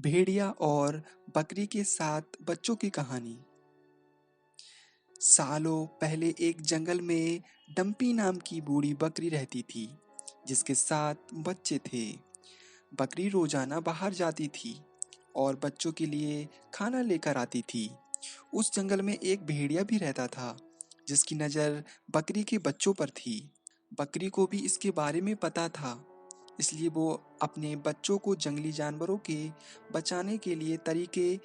भेड़िया और बकरी के साथ बच्चों की कहानी। सालों पहले एक जंगल में डंपी नाम की बूढ़ी बकरी रहती थी, जिसके साथ बच्चे थे। बकरी रोजाना बाहर जाती थी और बच्चों के लिए खाना लेकर आती थी। उस जंगल में एक भेड़िया भी रहता था, जिसकी नज़र बकरी के बच्चों पर थी। बकरी को भी इसके बारे में पता था, इसलिए वो अपने बच्चों को जंगली जानवरों के बचाने के लिए तरीके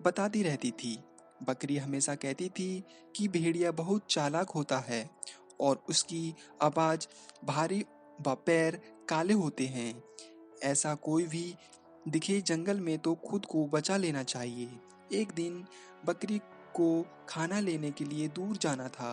बताती रहती थी। बकरी हमेशा कहती थी कि भेड़िया बहुत चालाक होता है और उसकी आवाज़ भारी व पैर काले होते हैं। ऐसा कोई भी दिखे जंगल में तो खुद को बचा लेना चाहिए। एक दिन बकरी को खाना लेने के लिए दूर जाना था।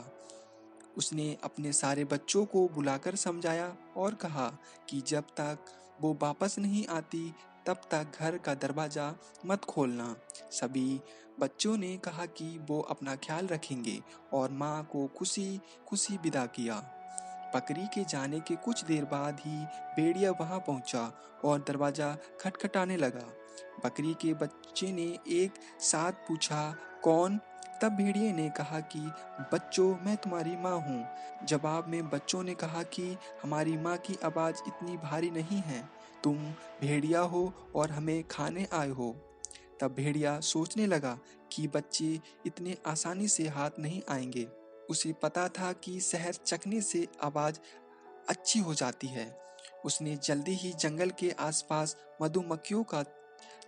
उसने अपने सारे बच्चों को बुलाकर समझाया और कहा कि जब तक वो वापस नहीं आती तब तक घर का दरवाज़ा मत खोलना। सभी बच्चों ने कहा कि वो अपना ख्याल रखेंगे और माँ को खुशी खुशी विदा किया। बकरी के जाने के कुछ देर बाद ही भेड़िया वहां पहुंचा और दरवाज़ा खटखटाने लगा। बकरी के बच्चे ने एक साथ पूछा, कौन? तब भेड़िए ने कहा कि बच्चों, मैं तुम्हारी माँ हूँ। जवाब में बच्चों ने कहा कि हमारी माँ की आवाज़ इतनी भारी नहीं है, तुम भेड़िया हो और हमें खाने आए हो। तब भेड़िया सोचने लगा कि बच्चे इतने आसानी से हाथ नहीं आएंगे। उसे पता था कि शहद चखने से आवाज़ अच्छी हो जाती है। उसने जल्दी ही जंगल के आसपास मधुमक्खियों का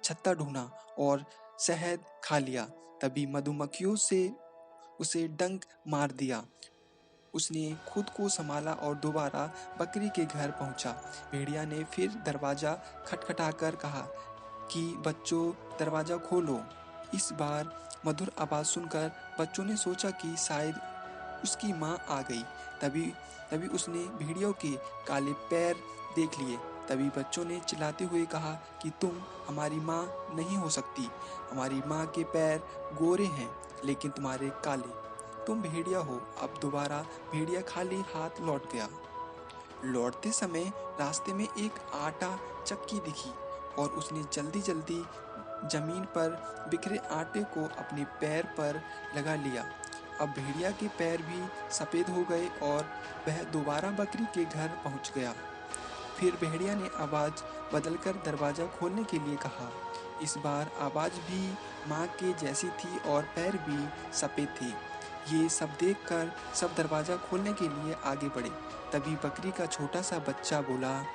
छत्ता ढूंढा और शहद खा लिया। तभी मधुमक्खियों से उसे डंक मार दिया। उसने खुद को संभाला और दोबारा बकरी के घर पहुंचा। भेड़िया ने फिर दरवाज़ा खटखटाकर कहा कि बच्चों, दरवाज़ा खोलो। इस बार मधुर आवाज़ सुनकर बच्चों ने सोचा कि शायद उसकी माँ आ गई। तभी तभी उसने भेड़ियों के काले पैर देख लिए। तभी बच्चों ने चिल्लाते हुए कहा कि तुम हमारी माँ नहीं हो सकती। हमारी माँ के पैर गोरे हैं लेकिन तुम्हारे काले। तुम भेड़िया हो। अब दोबारा भेड़िया खाली हाथ लौट गया। लौटते समय रास्ते में एक आटा चक्की दिखी और उसने जल्दी जल्दी जमीन पर बिखरे आटे को अपने पैर पर लगा लिया। अब भेड़िया के पैर भी सफ़ेद हो गए और वह दोबारा बकरी के घर पहुंच गया। फिर भेड़िया ने आवाज़ बदलकर दरवाज़ा खोलने के लिए कहा। इस बार आवाज़ भी माँ के जैसी थी और पैर भी सफ़ेद थे। ये सब देखकर सब दरवाज़ा खोलने के लिए आगे बढ़े। तभी बकरी का छोटा सा बच्चा बोला,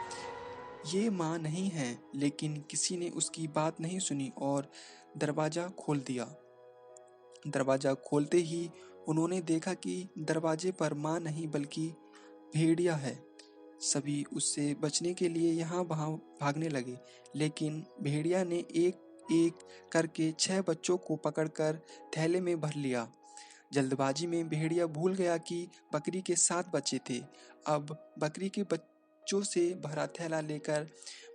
ये माँ नहीं है। लेकिन किसी ने उसकी बात नहीं सुनी और दरवाज़ा खोल दिया। दरवाज़ा खोलते ही उन्होंने देखा कि दरवाजे पर माँ नहीं बल्कि भेड़िया है। सभी उससे बचने के लिए यहाँ वहाँ भागने लगे, लेकिन भेड़िया ने एक एक करके 6 बच्चों को पकड़कर थैले में भर लिया। जल्दबाजी में भेड़िया भूल गया कि बकरी के 7 बच्चे थे। अब बकरी के बच्चों से भरा थैला लेकर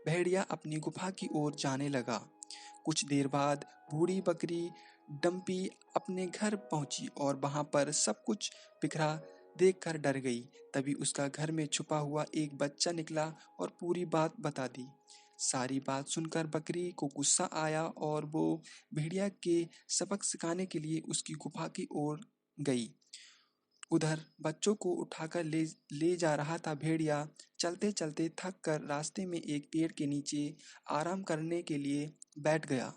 भेड़िया अपनी गुफा की ओर जाने लगा। कुछ देर बाद बूढ़ी बकरी डंपी अपने घर पहुंची और वहां पर सब कुछ बिखरा देखकर डर गई। तभी उसका घर में छुपा हुआ एक बच्चा निकला और पूरी बात बता दी। सारी बात सुनकर बकरी को गुस्सा आया और वो भेड़िया के सबक सिखाने के लिए उसकी गुफा की ओर गई। उधर बच्चों को उठाकर ले ले जा रहा था भेड़िया। चलते चलते थक कर रास्ते में एक पेड़ के नीचे आराम करने के लिए बैठ गया।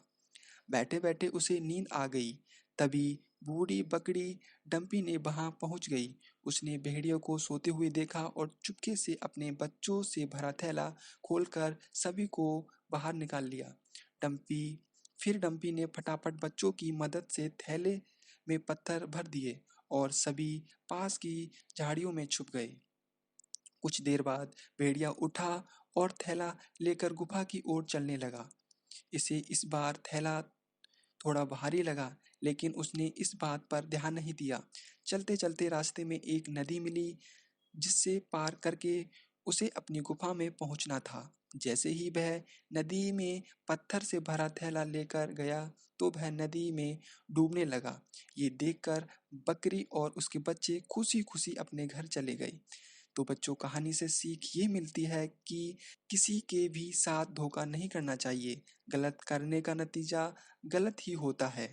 बैठे बैठे उसे नींद आ गई। तभी बूढ़ी बकरी डंपी ने वहां पहुंच गई। उसने भेड़ियों को सोते हुए देखा और चुपके से अपने बच्चों से भरा थैला खोलकर सभी को बाहर निकाल लिया। डंपी डंपी ने फटाफट बच्चों की मदद से थैले में पत्थर भर दिए और सभी पास की झाड़ियों में छुप गए। कुछ देर बाद भेड़िया उठा और थैला लेकर गुफा की ओर चलने लगा। इसे इस बार थैला थोड़ा भारी लगा, लेकिन उसने इस बात पर ध्यान नहीं दिया। चलते चलते रास्ते में एक नदी मिली, जिससे पार करके उसे अपनी गुफा में पहुंचना था। जैसे ही वह नदी में पत्थर से भरा थैला लेकर गया तो वह नदी में डूबने लगा। ये देखकर बकरी और उसके बच्चे खुशी खुशी अपने घर चले गए। तो बच्चों, कहानी से सीख ये मिलती है कि किसी के भी साथ धोखा नहीं करना चाहिए। गलत करने का नतीजा गलत ही होता है।